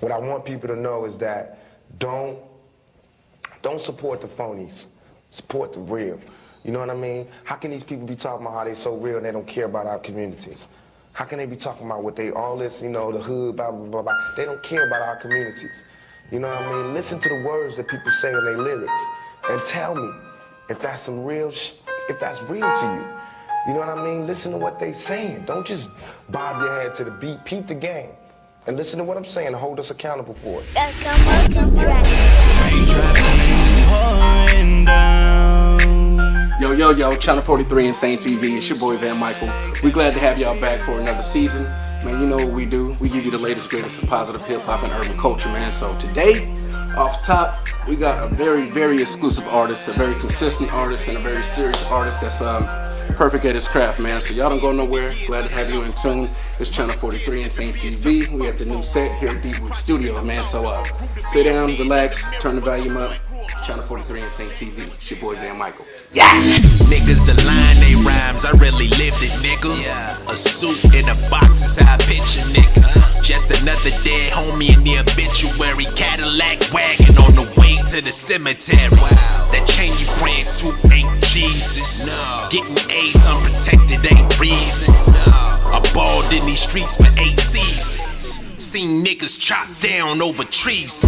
What I want people to know is that don't support the phonies. Support the real. You know what I mean? How can these people be talking about how they so real and they don't care about our communities? How can they be talking about what they, all this, you know, the hood, blah, blah, blah, blah. They don't care about our communities. You know what I mean? Listen to the words that people say in their lyrics and tell me if that's some real, if that's real to you. You know what I mean? Listen to what they saying. Don't just bob your head to the beat. Peep the game. And listen to what I'm saying and hold us accountable for it. Yo, Channel 43 Insane TV. It's your boy VanMichael. We glad to have y'all back for another season. Man, you know what we do. We give you the latest, greatest of positive hip-hop and urban culture, man. So today, off top, we got a very, very exclusive artist, a very consistent artist, and a very serious artist that's perfect at his craft, man. So y'all don't go nowhere. Glad to have you in tune. It's Channel 43 Insane TV. We at the new set here at Deep Root Studio, man. So sit down, relax, turn the volume up. Channel 43 Insane TV. It's your boy VanMichael. Yeah! Niggas align they rhymes, I really lived it, nigga. Yeah. A suit in a box is how I picture niggas. Just another dead homie in the obituary. Cadillac wagon on the way to the cemetery. Wow. That chain you praying to ain't Jesus. No. Getting AIDS unprotected ain't reason. No. I balled in these streets for 8 seasons. Seen niggas chopped down over trees.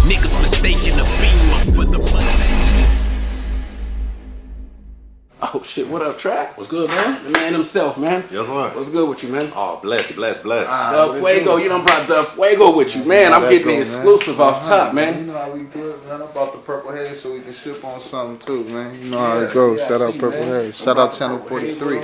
Niggas mistaking a beamer for the money. Oh shit, what up, Track? What's good, man? The man himself, man. Yes, sir. What's good with you, man? Oh, bless. Dub Fuego, you done brought Dub Fuego with you, man. I'm getting the exclusive off top, man. You know how we do it, man. I bought the purple haze so we can sip on something too, man. You know how it goes. Shout out Purple Haze. Shout out Channel 43.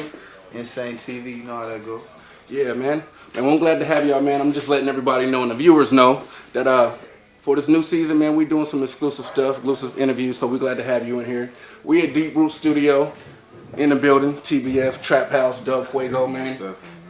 Insane TV, you know how that go. Yeah, man. And I'm glad to have y'all, man. I'm just letting everybody know and the viewers know that for this new season, man, we doing some exclusive stuff, exclusive interviews, so we're glad to have you in here. We at Deep Root Studio in the building, TBF, Trap House, Dub Fuego, man.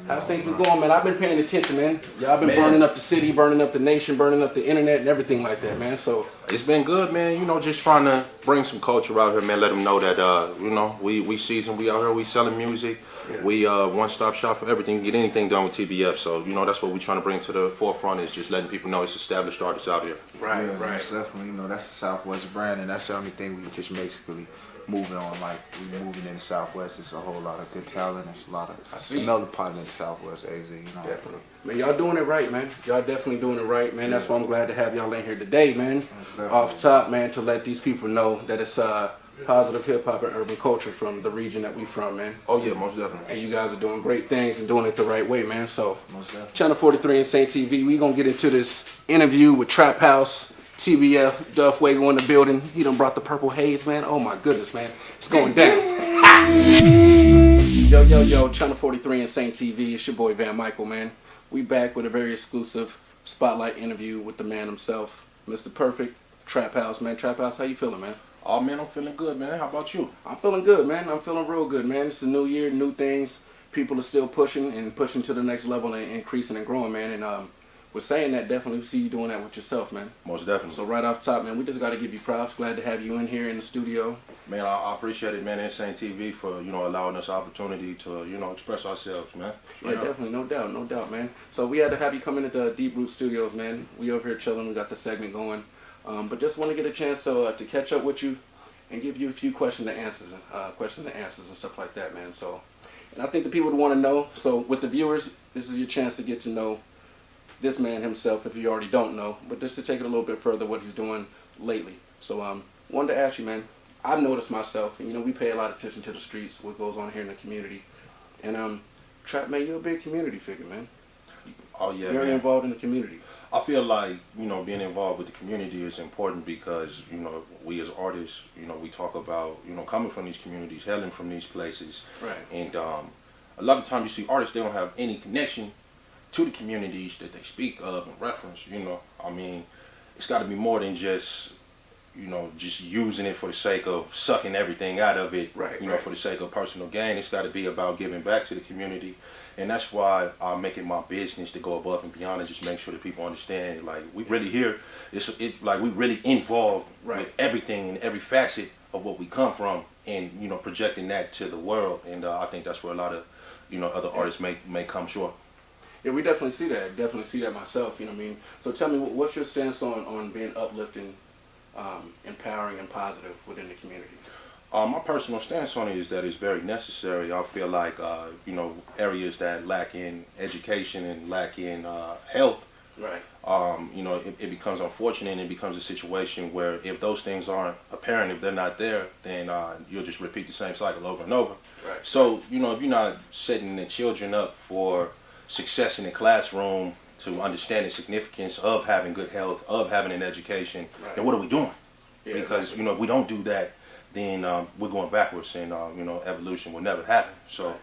How's things been going, man? I've been paying attention, man. Y'all been burning up the city, burning up the nation, burning up the internet and everything like that, man. So it's been good, man. You know, just trying to bring some culture out here, man. Let them know that, you know, we seasoned, we out here, we selling music. Yeah. We one-stop shop for everything. Get anything done with TBF. So, you know, that's what we're trying to bring to the forefront is just letting people know it's established artists out here. Right. Definitely, you know, that's the Southwest brand, and that's the only thing we just basically moving on. Like, we moving in the Southwest. It's a whole lot of good talent. It's a lot of melting pot in the Southwest, AZ, you know. Definitely. Man, y'all doing it right, man. Y'all definitely doing it right, man. That's why I'm glad to have y'all in here today, man. Off top, man, to let these people know that it's positive hip-hop and urban culture from the region that we from, man. Oh, yeah, most definitely. And you guys are doing great things and doing it the right way, man. So, Channel 43 Insane TV, we gonna get into this interview with Trap House, TBF, Dub Fuego in the building. He done brought the purple haze, man. Oh my goodness, man. It's going down. Yo, Channel 43 Insane TV. It's your boy VanMichael, man. We back with a very exclusive spotlight interview with the man himself, Mr. Perfect, Trap House, man. Trap House, how you feeling, man? Oh, man, I'm feeling good, man. How about you? I'm feeling good, man. I'm feeling real good, man. It's a new year, new things. People are still pushing to the next level and increasing and growing, man. And with saying that, definitely see you doing that with yourself, man. Most definitely. So right off top, man, we just got to give you props. Glad to have you in here in the studio. Man, I appreciate it, man, Insane TV for, you know, allowing us opportunity to, you know, express ourselves, man. Yeah, definitely. No doubt, man. So we had to have you come in at the Deep Root Studios, man. We over here chilling. We got the segment going. But just want to get a chance to catch up with you and give you a few questions and answers and stuff like that, man. So, and I think the people would want to know. So with the viewers, this is your chance to get to know this man himself, if you already don't know, but just to take it a little bit further, what he's doing lately. So, wanted to ask you, man. I've noticed myself, and you know, we pay a lot of attention to the streets, what goes on here in the community, and Trap, man, you're a big community figure, man. Oh yeah, very man. Involved in the community. I feel like, you know, being involved with the community is important because, you know, we as artists, you know, we talk about, you know, coming from these communities, hailing from these places, right? And a lot of times you see artists, they don't have any connection to the communities that they speak of and reference, you know. I mean, it's got to be more than just, you know, just using it for the sake of sucking everything out of it, right? You know, for the sake of personal gain. It's got to be about giving back to the community, and that's why I make it my business to go above and beyond and just make sure that people understand, like, we really here. Like we really involved with everything and every facet of what we come from, and you know, projecting that to the world. And I think that's where a lot of, you know, other artists may come short. Yeah, we definitely see that. Definitely see that myself. You know what I mean? So tell me, what's your stance on being uplifting, empowering, and positive within the community? My personal stance on it is that it's very necessary. I feel like, you know, areas that lack in education and lack in health, Right. you know, it becomes unfortunate, and it becomes a situation where if those things aren't apparent, if they're not there, then you'll just repeat the same cycle over and over. Right. So, you know, if you're not setting the children up for success in the classroom, to understand the significance of having good health, of having an education, Right. then what are we doing? Yeah, Because, exactly. you know, if we don't do that, then we're going backwards, and, you know, evolution will never happen. So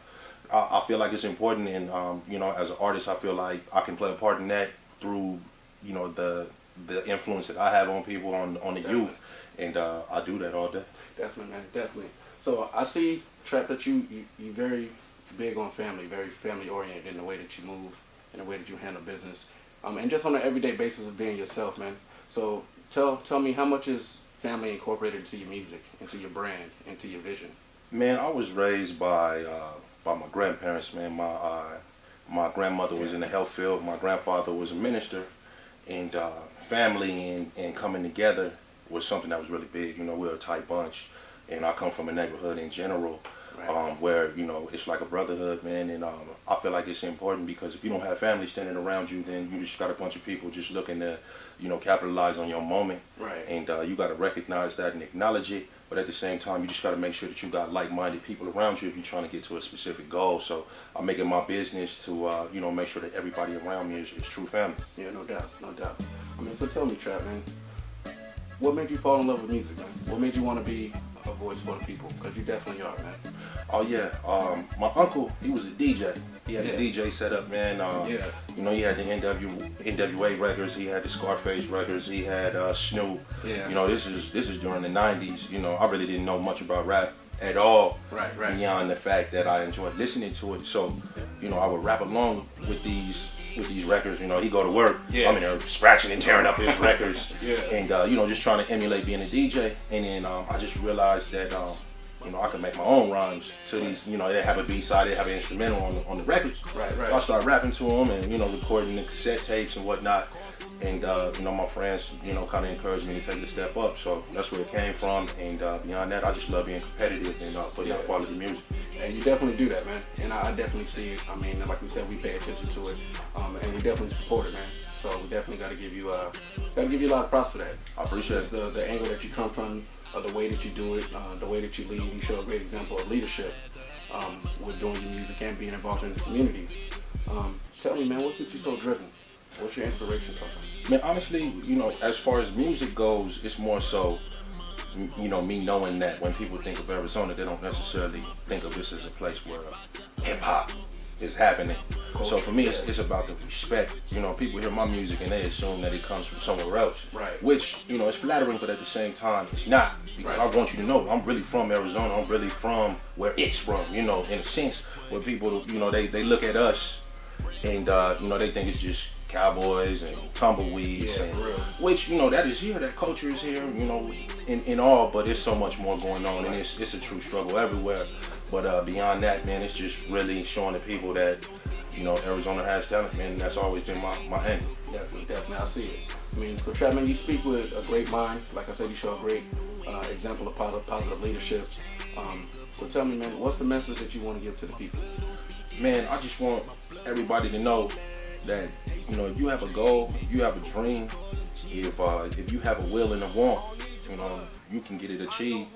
I feel like it's important, and, you know, as an artist, I feel like I can play a part in that through, you know, the influence that I have on people, on the youth, and I do that all day. Definitely, man. Definitely. So I see, Trap, that you very big on family, very family oriented in the way that you move, in the way that you handle business, and just on an everyday basis of being yourself, man. So tell me, how much is family incorporated into your music, into your brand, into your vision? Man, I was raised by my grandparents, man. My grandmother was in the health field. My grandfather was a minister, and family and coming together was something that was really big. You know, we're a tight bunch, and I come from a neighborhood in general, Right. where, you know, it's like a brotherhood, man. And I feel like it's important, because if you don't have family standing around you, then you just got a bunch of people just looking to, you know, capitalize on your moment. Right. And you got to recognize that and acknowledge it. But at the same time, you just got to make sure that you got like-minded people around you if you're trying to get to a specific goal. So I'm making my business to, you know, make sure that everybody around me is true family. Yeah, no doubt, no doubt. I mean, so tell me, Trap, man, what made you fall in love with music, man? What made you want to be a voice for the people? Because you definitely are, man. Oh yeah, my uncle, he was a DJ. He had Yeah. a DJ set up, man. Yeah. You know, he had the NWA records, he had the Scarface records, he had Snoop. Yeah. You know, this is during the '90s. You know, I really didn't know much about rap at all. Right, right. Beyond the fact that I enjoyed listening to it. So, you know, I would rap along with these records. You know, he go to work, Yeah. I'm in there scratching and tearing up his records. Yeah. And you know, just trying to emulate being a DJ. And then I just realized that you know, I can make my own rhymes to these. You know, they have a B-side, they have an instrumental on the records. Right, right. So I started rapping to them, and, you know, recording the cassette tapes and whatnot. And you know, my friends, you know, kind of encouraged me to take a step up. So that's where it came from. And beyond that, I just love being competitive and putting out quality music. And you definitely do that, man. And I definitely see it. I mean, like we said, we pay attention to it, and we definitely support it, man. So we definitely got to give you a lot of props for that. I appreciate Just it. the angle that you come from, the way that you do it, the way that you lead. You show a great example of leadership with doing your music and being involved in the community. Tell me, man, what keeps you so driven? What's your inspiration come from? Man, honestly, you know, as far as music goes, it's more so, you know, me knowing that when people think of Arizona, they don't necessarily think of this as a place where hip hop is happening. So for me, it's about the respect. You know, people hear my music and they assume that it comes from somewhere else. Right. Which, you know, it's flattering, but at the same time, it's not. Because Right. I want you to know, I'm really from Arizona. I'm really from where it's from, you know, in a sense. Where people, you know, they look at us and, you know, they think it's just cowboys and tumbleweeds. Yeah, and, for real. which, you know, that is here, that culture is here, you know, in all, but there's so much more going on, and it's a true struggle everywhere. But beyond that, man, it's just really showing the people that, you know, Arizona has talent, man. That's always been my aim. Definitely, definitely, I see it. I mean, so Chapman, you speak with a great mind. Like I said, you show a great example of positive leadership. So tell me, man, what's the message that you want to give to the people? Man, I just want everybody to know that, you know, if you have a goal, if you have a dream, if you have a will and a want, you know, you can get it achieved.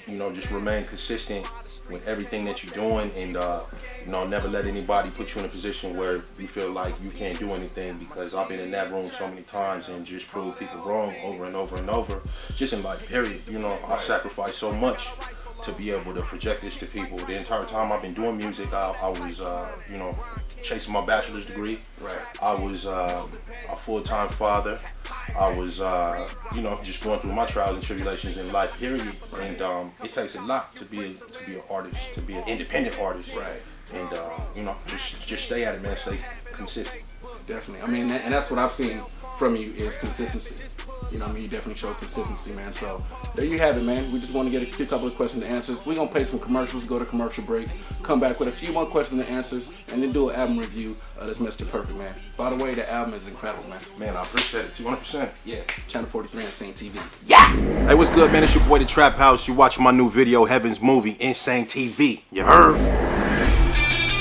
You know, just remain consistent with everything that you're doing, and you know, never let anybody put you in a position where you feel like you can't do anything, because I've been in that room so many times and just proved people wrong over and over and over, just in life, period. You know, I sacrificed so much to be able to project this to people. The entire time I've been doing music, I was, you know, chasing my bachelor's degree. Right. I was a full-time father. I was, you know, just going through my trials and tribulations in life, period. And it takes a lot to be an artist, to be an independent artist. Right. And you know, just stay at it, man. Stay consistent. Definitely. I mean, and that's what I've seen from you is consistency. You know what I mean? You definitely show consistency, man. So there you have it, man. We just want to get a few couple of questions and answers. We're going to play some commercials, go to commercial break, come back with a few more questions and answers, and then do an album review of this Mr. Perfect, man. By the way, the album is incredible, man. Man, I appreciate it, 200%. Yeah, Channel 43 Insane TV. Hey, what's good, man? It's your boy, The Trap House. You watching my new video, Heaven's Movie, Insane TV. You heard?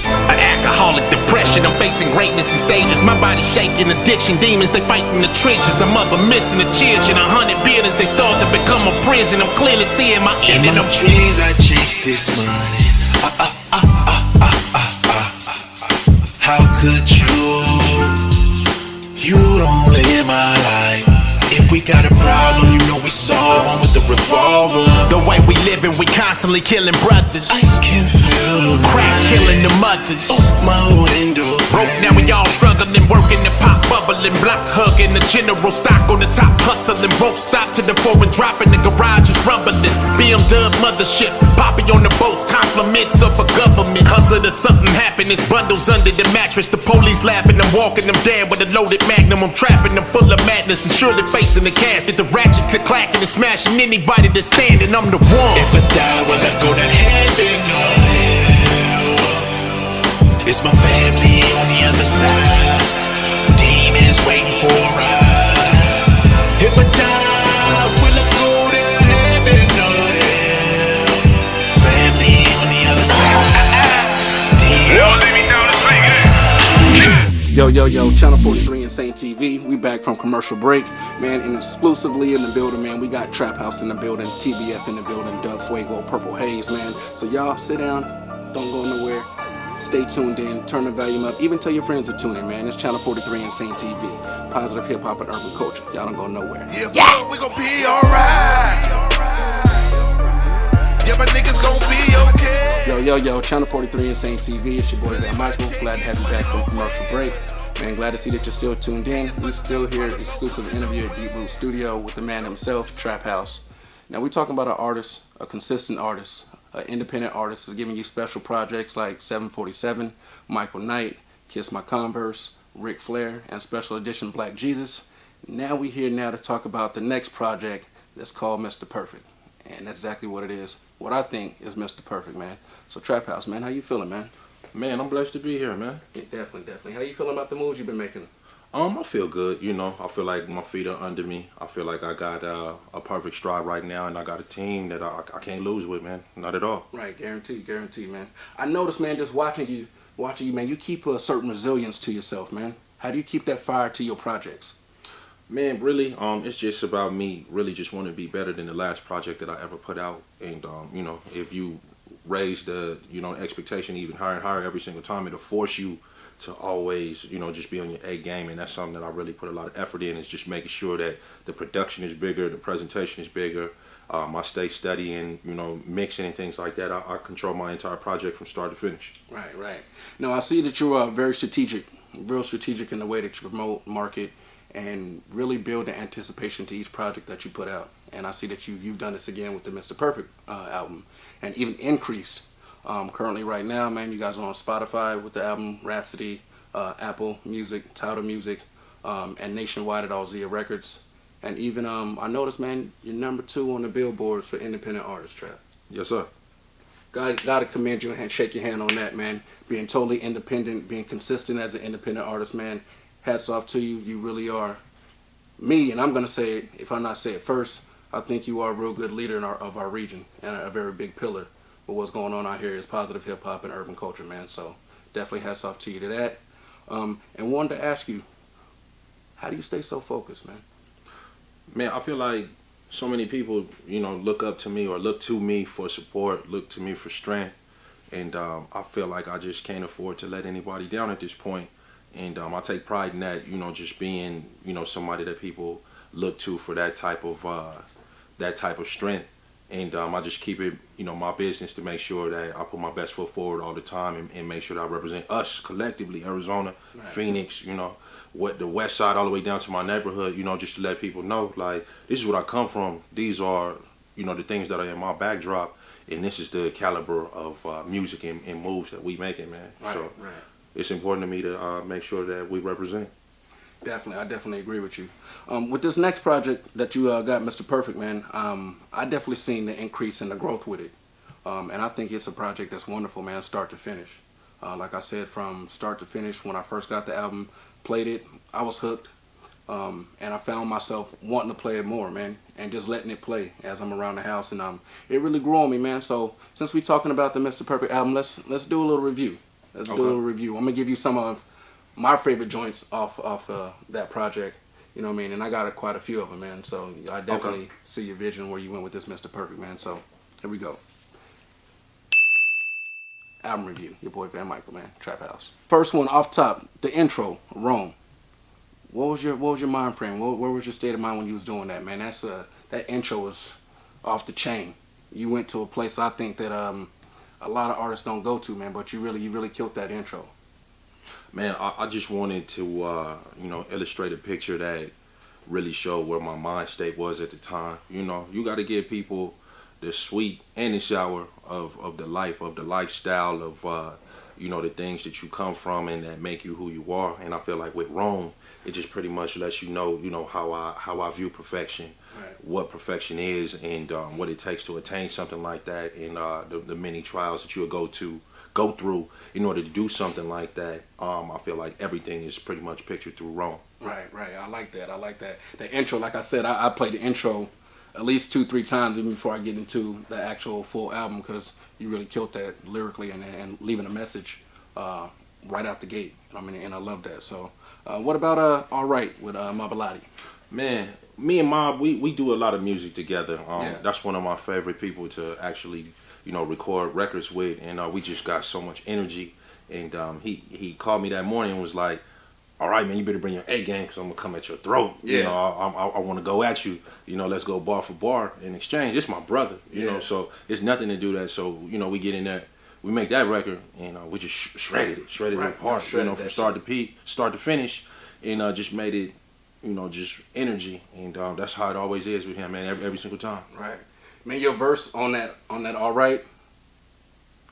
An alcoholic depression, I'm facing greatness in stages. My body shaking, addiction, demons, they fighting the trenches. A mother missing the children, 100 buildings, they start to become a prison. I'm clearly seeing my end in them dreams. I chase this money. How could you? You don't live my life. If we got a problem, you know we solve them with the revolver. the way we living, we constantly killing brothers. I can feel the Crack rain. killing the mothers. My window. Broke, now we all struggling, working the pop, bubbling, block hugging, the general stock on the top, hustling, won't stop to the foreign dropping, the garage is rumbling. BMW mothership, Poppy on the boats, compliments of a government. Hustle to something happen, it's bundles under the mattress. The police laughing, I'm walking them down with a loaded magnum. I'm trapping them full of madness and surely facing the casket. The ratchet clacking and smashing anybody that's standing. I'm the one. If I die, will I go to heaven or hell? It's my family on the other side. Demons waiting for a ride. If I die, will I go to heaven or hell? Family on the other side. Demons. Yo, Channel 43 Insane TV. We back from commercial break, man, and exclusively in the building, man. We got Trap House in the building, TBF in the building, Dub Fuego, Purple Haze, man. So y'all sit down, don't go nowhere. Stay tuned in, turn the volume up, even tell your friends to tune in, man. It's Channel 43 Insane TV. Positive hip hop and urban culture. Y'all don't go nowhere. Yeah, we gon' be alright. Yeah, my niggas gon' be okay. Yo, Channel 43 Insane TV. It's your boy VanMichael. Glad to have you back from commercial break. Man, glad to see that you're still tuned in. We're still here, exclusive interview at Deep Root Studio with the man himself, Trap House. Now we're talking about an artist, a consistent artist, an independent artist is giving you special projects like 747, Michael Knight, Kiss My Converse, Ric Flair, and special edition Black Jesus. Now we're here now to talk about the next project that's called Mr. Perfect. And that's exactly what it is. What I think is Mr. Perfect, man. So Trap House, man, how you feeling, man? Man, I'm blessed to be here, man. Yeah, definitely. How you feeling about the moves you've been making? I feel good, you know. I feel like my feet are under me. I feel like I got a perfect stride right now, and I got a team that I can't lose with, man. Not at all. Right, guaranteed, man. I noticed, man, just watching you, man, you keep a certain resilience to yourself, man. How do you keep that fire to your projects? Man, really, it's just about me really just want to be better than the last project that I ever put out. And, you know, if you raise the, you know, expectation even higher and higher every single time, it'll force you to always, you know, just be on your A game. And that's something that I really put a lot of effort in, is just making sure that the production is bigger, the presentation is bigger. I stay studying, you know, mixing and things like that. I control my entire project from start to finish. Right. Now, I see that you're very strategic, real strategic in the way that you promote, market, and really build the anticipation to each project that you put out. And I see that you've done this again with the Mr. Perfect album, and even increased. Currently right now, man, you guys are on Spotify with the album Rhapsody, Apple Music, TIDAL Music, and nationwide at all ZIA Records. And even, I noticed, man, you're #2 on the Billboards for independent artists, Trap. Yes, sir. Gotta commend you and shake your hand on that, man. Being totally independent, being consistent as an independent artist, man. Hats off to you. You really are me, and I'm gonna say it, if I'm not say it first, I think you are a real good leader of our region and a very big pillar. But what's going on out here is positive hip hop and urban culture, man. So definitely hats off to you to that. And wanted to ask you, how do you stay so focused, man? Man, I feel like so many people, you know, look up to me or look to me for support, look to me for strength. And I feel like I just can't afford to let anybody down at this point. And I take pride in that, you know, just being, you know, somebody that people look to for that type of strength. And I just keep it, you know, my business to make sure that I put my best foot forward all the time and make sure that I represent us collectively, Arizona, right. Phoenix, you know, what the west side all the way down to my neighborhood, you know, just to let people know, like, this is what I come from. These are, you know, the things that are in my backdrop, and this is the caliber of music and moves that we making, man. Right, so right. It's important to me to make sure that we represent. Definitely, I definitely agree with you. With this next project that you got, Mr. Perfect, man, I definitely seen the increase in the growth with it. And I think it's a project that's wonderful, man, start to finish. Like I said, from start to finish, when I first got the album, played it, I was hooked. And I found myself wanting to play it more, man, and just letting it play as I'm around the house. And it really grew on me, man. So since we're talking about the Mr. Perfect album, let's do a little review. Let's do a little review. I'm going to give you some of my favorite joints off that project, you know what I mean? And I got quite a few of them, man. So I definitely see your vision where you went with this Mr. Perfect, man. So here we go. Album review. Your boy VanMichael, man. Trap House. First one off top, the intro, Rome. What was your mind frame? Where was your state of mind when you was doing that, man? That intro was off the chain. You went to a place I think that a lot of artists don't go to, man. But you really killed that intro. Man, I just wanted to, illustrate a picture that really showed where my mind state was at the time. You know, you got to give people the sweet and the sour of the life, of the lifestyle, of, the things that you come from and that make you who you are. And I feel like with Rome, it just pretty much lets you know, how I view perfection, right, what perfection is, and what it takes to attain something like that, and the many trials that you'll go through in order to do something like that. I feel like everything is pretty much pictured through Rome. Right. I like that. The intro, like I said, I played the intro at least 2-3 times even before I get into the actual full album, because you really killed that lyrically and leaving a message right out the gate. I mean, and I love that. So what about All Right with Mobilati? Man, me and Mob, we do a lot of music together. That's one of my favorite people to actually record records with, and we just got so much energy. And he called me that morning and was like, all right, man, you better bring your A game, because I'm going to come at your throat. Yeah. I want to go at you. Let's go bar for bar in exchange. It's my brother, you know, so it's nothing to do that. So, we get in there, we make that record, and we just shredded it apart, from start to finish, and just made it, just energy. And that's how it always is with him, man, every single time. Right. Man, your verse on that All Right,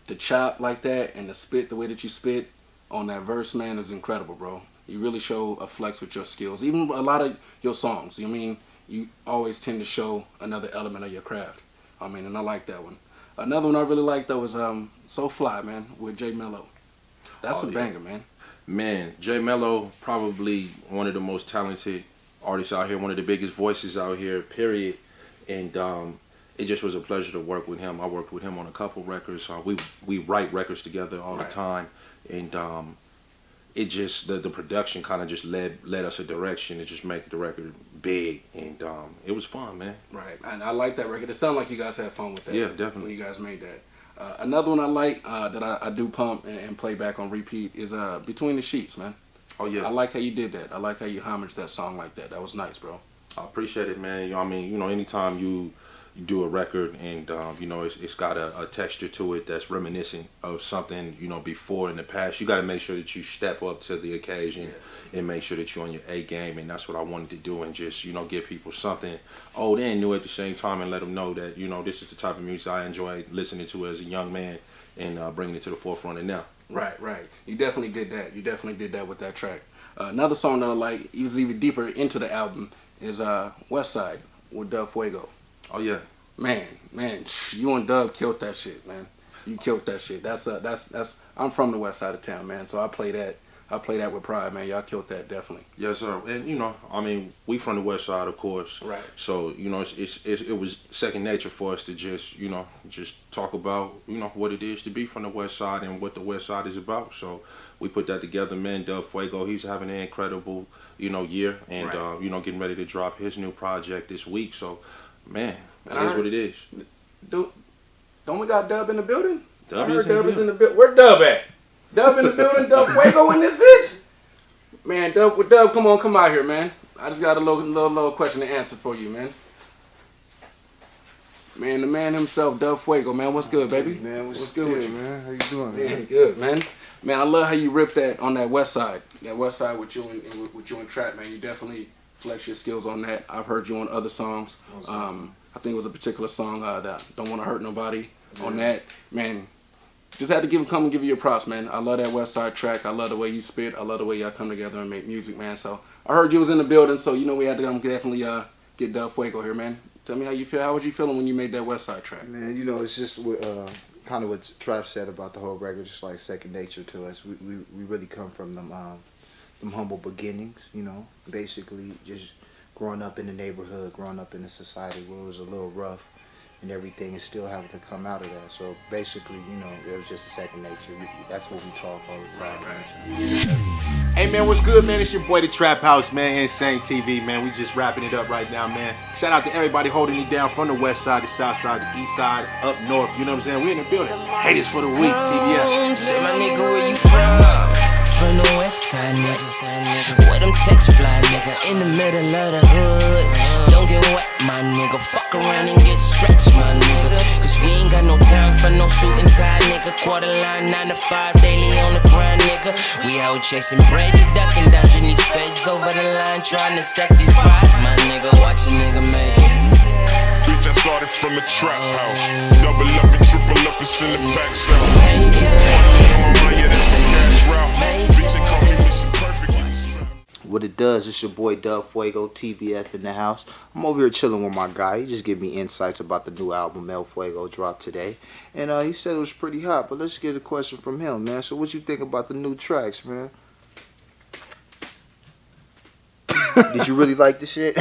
the chop like that and the spit, the way that you spit on that verse, man, is incredible, bro. You really show a flex with your skills. Even a lot of your songs, you always tend to show another element of your craft. And I like that one. Another one I really like, though, is So Fly, man, with J Mello. That's a banger, man. Man, J Mello, probably one of the most talented artists out here, one of the biggest voices out here, period. And it just was a pleasure to work with him. I worked with him on a couple records. We write records together all the time. And it just, the production kind of just led us a direction to just make the record big, and it was fun, man. Right, and I like that record. It sounded like you guys had fun with that. Yeah, definitely. When you guys made that. Another one I like that I do pump and play back on repeat is Between the Sheets, man. Oh yeah. I like how you did that. I like how you homaged that song like that. That was nice, bro. I appreciate it, man. Anytime you do a record and it's got a texture to it that's reminiscent of something before in the past, you got to make sure that you step up to the occasion and make sure that you're on your A game, and that's what I wanted to do, and just give people something old and new at the same time, and let them know that this is the type of music I enjoy listening to as a young man, and bringing it to the forefront of now. Right. You definitely did that. You definitely did that with that track. Another song that I like, it was even deeper into the album, is West Side with Dub Fuego. Oh yeah. Man, you and Dub killed that shit, man. You killed that shit. That's I'm from the west side of town, man. So I play that with pride, man. Y'all killed that, definitely. Yes, sir. And we from the west side, of course. Right. So it was second nature for us to just talk about what it is to be from the west side and what the west side is about. So we put that together, man. Dub Fuego, he's having an incredible year, and getting ready to drop his new project this week. So man, it is what it is. Don't we got Dub in the building? Dub is in the building. Where Dub at? Dub in the building. Dub Fuego in this bitch. Man, Dub, come out here, man. I just got a little question to answer for you, man. Man, the man himself, Dub Fuego, man. What's good, baby? Man, what's good with you, man? How you doing, man? Man, good, man. Man, I love how you ripped that on that west side. That west side with you and Trap, man. You definitely flex your skills on that. I've heard you on other songs. I think it was a particular song that Don't Want to Hurt Nobody on that. Man, just had to come and give you your props, man. I love that West Side track. I love the way you spit. I love the way y'all come together and make music, man. So I heard you was in the building, so you know we had to definitely get Del Fuego here, man. Tell me how you feel. How was you feeling when you made that West Side track? Man, you know, it's just kind of what Trap said about the whole record, just like second nature to us. We really come from them humble beginnings, you know, basically just growing up in the neighborhood, growing up in a society where it was a little rough and everything, and still having to come out of that. So basically, you know, it was just a second nature. That's what we talk all the time. Hey man, what's good, man? It's your boy, the Trap House, man. Insane TV, man. We just wrapping it up right now, man. Shout out to everybody holding it down from the west side, the south side, the east side, up north. You know what I'm saying? We in the building. Haters for the week, TBF. Say my nigga, where you from? From the west side, nigga. Where them text fly, nigga? In the middle of the hood. Don't get wet, my nigga. Fuck around and get stretched, my nigga. Cause we ain't got no time for no suit and tie, nigga. Quarter line, 9 to 5, daily on the grind, nigga. We out chasing bread and ducking, dodging these feds over the line, trying to stack these pies, my nigga. Watch a nigga make it. Bitch, I started from the trap house. Double up and triple up and send it back south. What it does, it's your boy Del Fuego, TBF in the house. I'm over here chilling with my guy. He just gave me insights about the new album El Fuego dropped today. And he said it was pretty hot, but let's get a question from him, man. So what you think about the new tracks, man? Did you really like the shit?